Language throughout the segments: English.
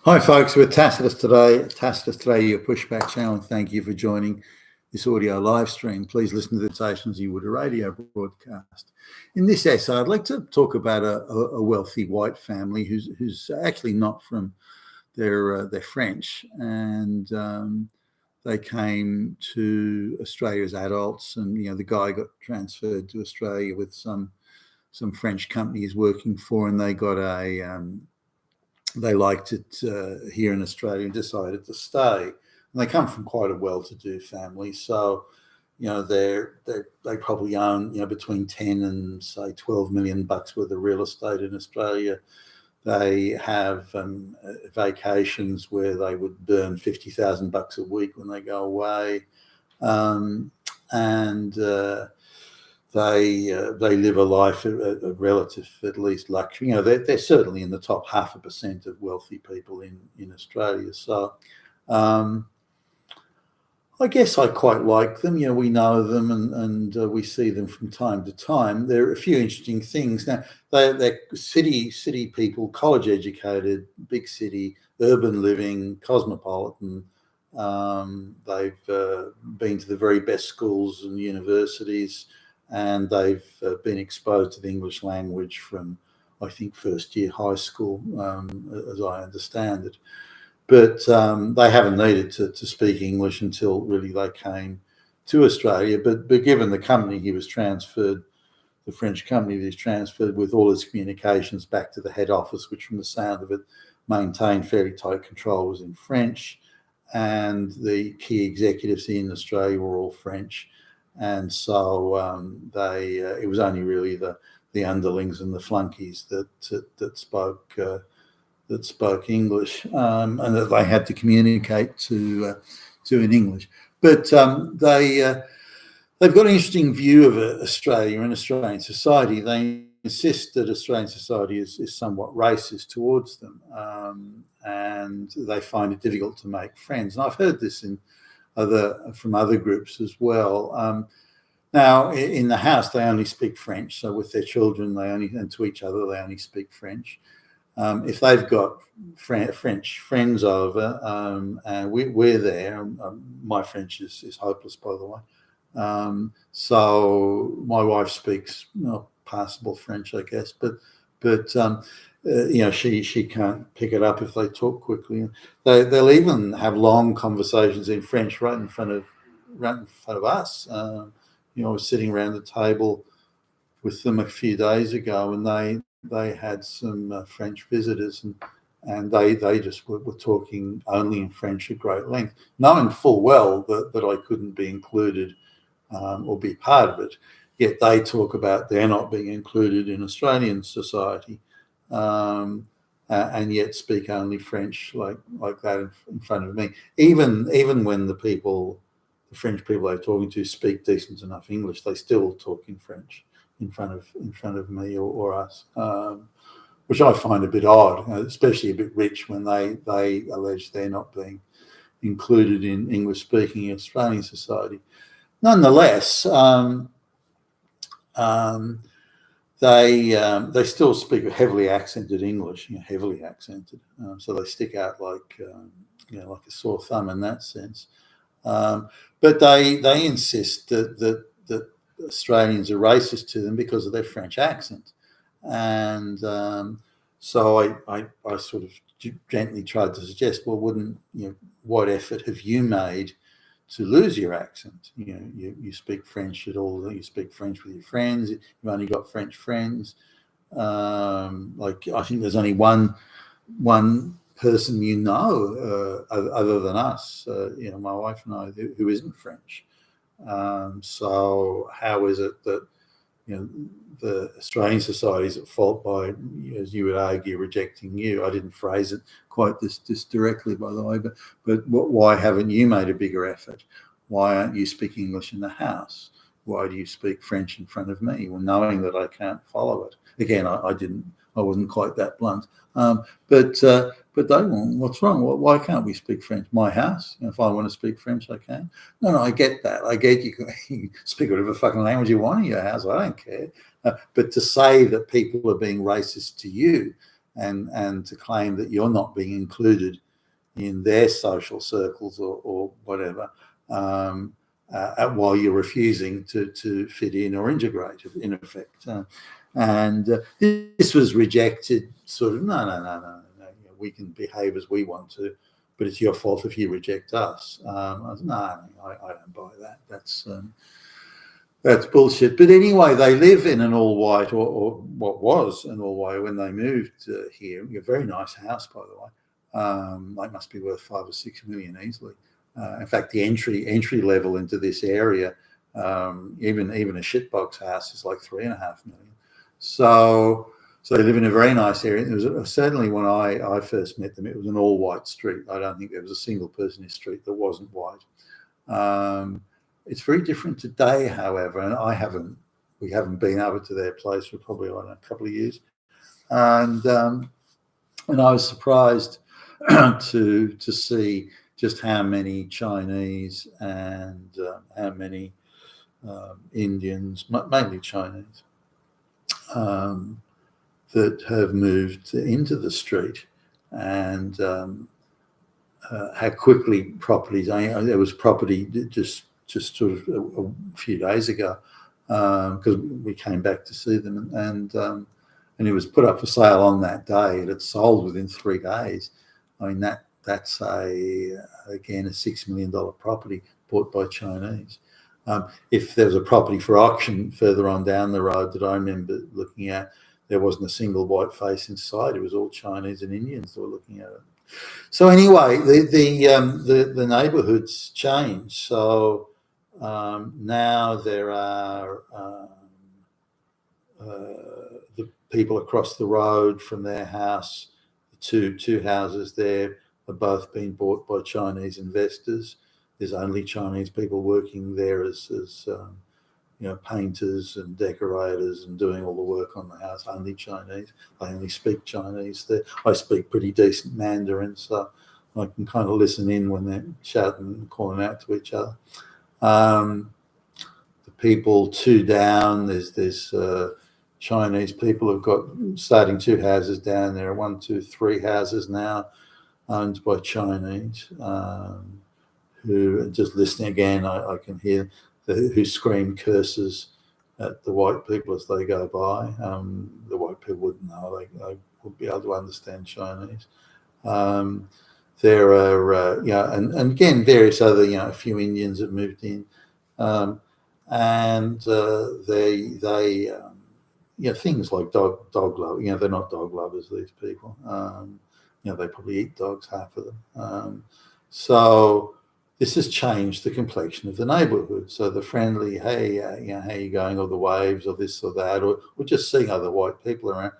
Hi, folks. We're Tacitus today. Tacitus today, your pushback channel. Thank you for joining this audio live stream. Please listen to the stations you would a radio broadcast. In this essay, I'd like to talk about a wealthy white family who's actually not from they're French, and they came to Australia as adults. And the guy got transferred to Australia with some French company he's working for, and they got they liked it here in Australia and decided to stay. And they come from quite a well-to-do family, so they probably own between 10 and say 12 million bucks worth of real estate in Australia. They have vacations where they would burn 50,000 bucks a week when they go away, and they live a life of relative, at least, luxury. They're certainly in the top 0.5% of wealthy people in Australia. So I guess I quite like them. We know them and we see them from time to time. There are a few interesting things. Now, they're city people, college educated, big city, urban living, cosmopolitan. They've been to the very best schools and universities, and they've been exposed to the English language from, I think, first year high school, as I understand it. But they haven't needed to speak English until really they came to Australia. But given the company he was transferred, the French company that he's transferred with, all his communications back to the head office, which from the sound of it maintained fairly tight control, was in French, and the key executives in Australia were all French. And so it was only really the underlings and the flunkies that spoke English, and that they had to communicate to in English. But they've got an interesting view of Australia and Australian society. They insist that Australian society is somewhat racist towards them, and they find it difficult to make friends. And I've heard this from other groups as well. Now, in the house, they only speak French. So with their children, and to each other, they only speak French. If they've got French friends over, and we're there, my French is hopeless, by the way. So my wife speaks passable French, I guess, but she can't pick it up if they talk quickly. They'll even have long conversations in French right in front of us. I was sitting around the table with them a few days ago, and they had some French visitors, and they just were talking only in French at great length, knowing full well that I couldn't be included or be part of it. Yet they talk about they're not being included in Australian society, and yet speak only French like that in front of me. Even when the French people they're talking to speak decent enough English, they still talk in French in front of me or us, which I find a bit odd, especially a bit rich when they allege they're not being included in English-speaking Australian society. Nonetheless, they still speak heavily accented English, heavily accented, so they stick out like a sore thumb in that sense. But they insist that Australians are racist to them because of their French accent, and so I sort of gently tried to suggest, well, what effort have you made to lose your accent? You speak French at all. You speak French with your friends. You've only got French friends. I think there's only one person other than us, my wife and I, who isn't French. So how is it that the Australian society is at fault by, as you would argue, rejecting you? I didn't phrase it quite this directly, by the way, but why haven't you made a bigger effort? Why aren't you speaking English in the house? Why do you speak French in front of me? Well, knowing that I can't follow it. Again, I wasn't quite that blunt. But they won't. What's wrong? Why can't we speak French? My house. If I want to speak French, I can. No, I get that. I get you can speak whatever fucking language you want in your house. I don't care. But to say that people are being racist to you and to claim that you're not being included in their social circles or whatever, while you're refusing to fit in or integrate, in effect. This was rejected, sort of, no, we can behave as we want to, but it's your fault if you reject us. I don't buy that. That's bullshit. But anyway, they live in an all-white, or what was an all-white when they moved here. A very nice house, by the way. They must be worth 5 or 6 million easily. In fact, the entry level into this area, even a shitbox house, is like 3.5 million. So they live in a very nice area. It was certainly when I first met them, it was an all-white street. I don't think there was a single person in the street that wasn't white. It's very different today, however, and we haven't been over to their place for probably a couple of years, and I was surprised to see just how many Chinese and how many Indians, mainly Chinese, that have moved into the street, and how quickly properties. There was property just sort of a few days ago, because we came back to see them, and it was put up for sale on that day. It had sold within 3 days. I mean, that's again a $6 million property bought by Chinese. If there was a property for auction further on down the road that I remember looking at, there wasn't a single white face inside. It was all Chinese and Indians that were looking at it. So anyway, the neighbourhoods changed. So now there are the people across the road from their house, the two houses there, are both being bought by Chinese investors. There's only Chinese people working there as painters and decorators and doing all the work on the house. Only Chinese. They only speak Chinese there. I speak pretty decent Mandarin, so I can kind of listen in when they're shouting and calling out to each other. The people 2 down, there's Chinese people who've got starting 2 houses down there. 1, 2, 3 houses now owned by Chinese, who, just listening again, I can hear who scream curses at the white people as they go by. The white people wouldn't know; they would be able to understand Chinese. There are, and again, various other, a few Indians have moved in, and they things like dog love. They're not dog lovers, these people. They probably eat dogs, half of them. So this has changed the complexion of the neighbourhood. So the friendly, hey, how you going, or the waves, or this or that, or just seeing other white people around,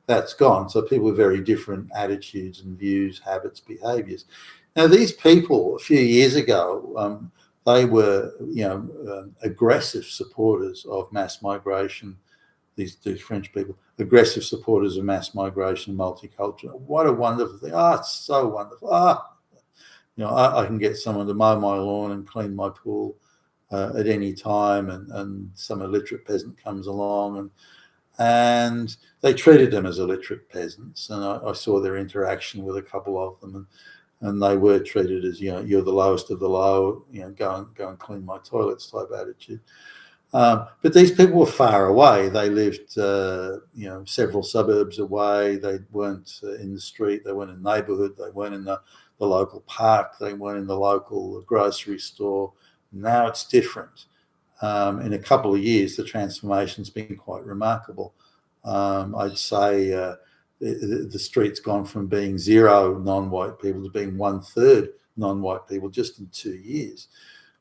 that's gone. So people with very different attitudes and views, habits, behaviours. Now, these people, a few years ago, they were, aggressive supporters of mass migration. These French people, aggressive supporters of mass migration, multicultural. What a wonderful thing! It's so wonderful. I can get someone to mow my lawn and clean my pool at any time, and some illiterate peasant comes along, and they treated them as illiterate peasants. And I saw their interaction with a couple of them, and they were treated as, you're the lowest of the low, go and clean my toilets type attitude. But these people were far away. They lived, several suburbs away. They weren't in the street. They weren't in the neighbourhood. They weren't in the local park. They weren't in the local grocery store. Now it's different. In a couple of years, the transformation's been quite remarkable. I'd say the street's gone from being 0 non-white people to being 1/3 non-white people just in 2 years.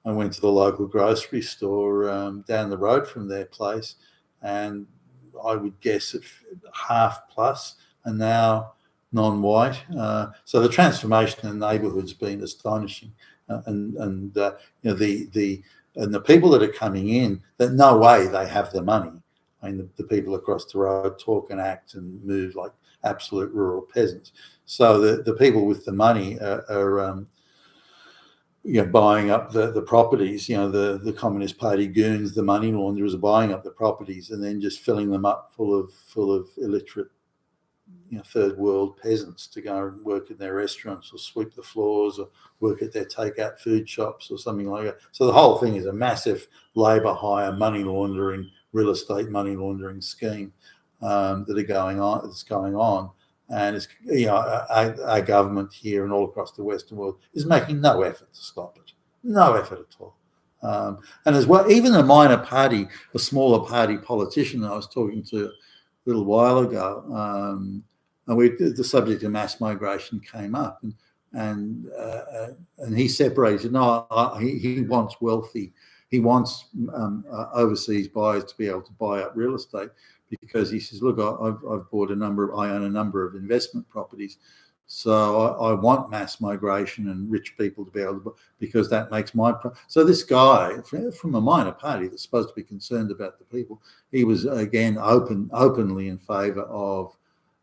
I went to the local grocery store down the road from their place, and I would guess at half plus are now non-white. So the transformation in the neighbourhood's been astonishing, and the people that are coming in, that no way they have the money. I mean, the people across the road talk and act and move like absolute rural peasants. So the people with the money are buying up the properties. The Communist Party goons, the money launderers, are buying up the properties and then just filling them up full of illiterate third world peasants to go and work in their restaurants or sweep the floors or work at their takeout food shops or something like that. So the whole thing is a massive labour hire, money laundering, real estate money laundering scheme that are going on. That's going on, and it's our government here and all across the Western world is making no effort to stop it. No effort at all. And as well, even a minor party, a smaller party politician I was talking to a little while ago, and the subject of mass migration came up, and he separated. No, he wants wealthy. He wants overseas buyers to be able to buy up real estate because he says, look, I've bought I own a number of investment properties. So I want mass migration and rich people to be able to, because that makes so this guy from a minor party that's supposed to be concerned about the people, he was again openly in favour of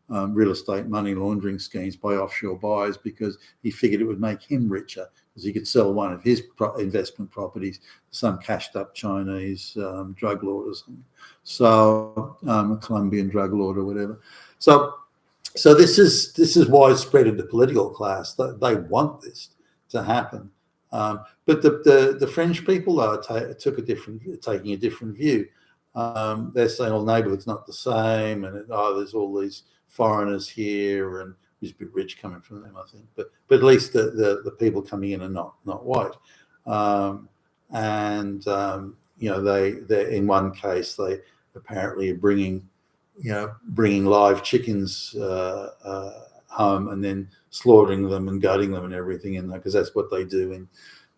real estate money laundering schemes by offshore buyers because he figured it would make him richer because he could sell one of his investment properties to some cashed up Chinese drug lord or something. So a Colombian drug lord or whatever. So this is widespread in the political class. They want this to happen, but the French people are taking a different view. They're saying, "Well, neighbourhood's not the same, and there's all these foreigners here, and there's a bit rich coming from them, I think. But at least the people coming in are not white, they in one case they apparently are bringing live chickens home and then slaughtering them and gutting them and everything in there because that's what they do in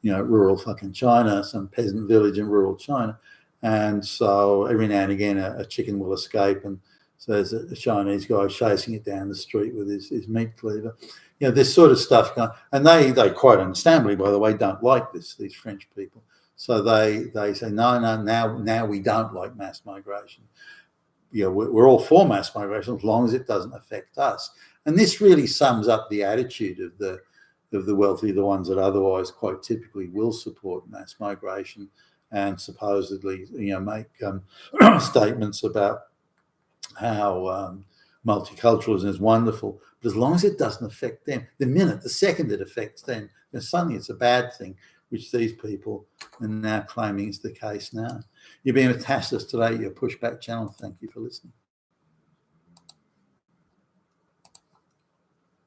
rural fucking China, some peasant village in rural China. And so every now and again a chicken will escape, and so there's a Chinese guy chasing it down the street with his meat cleaver. This sort of stuff going, and they quite understandably, by the way, don't like these French people. So they say no, now we don't like mass migration. We're all for mass migration as long as it doesn't affect us. And this really sums up the attitude of the wealthy, the ones that otherwise quite typically will support mass migration and supposedly make statements about how multiculturalism is wonderful. But as long as it doesn't affect them, the second it affects them, then suddenly it's a bad thing, which these people are now claiming is the case now. You've been with Tassus today, your Pushback channel. Thank you for listening.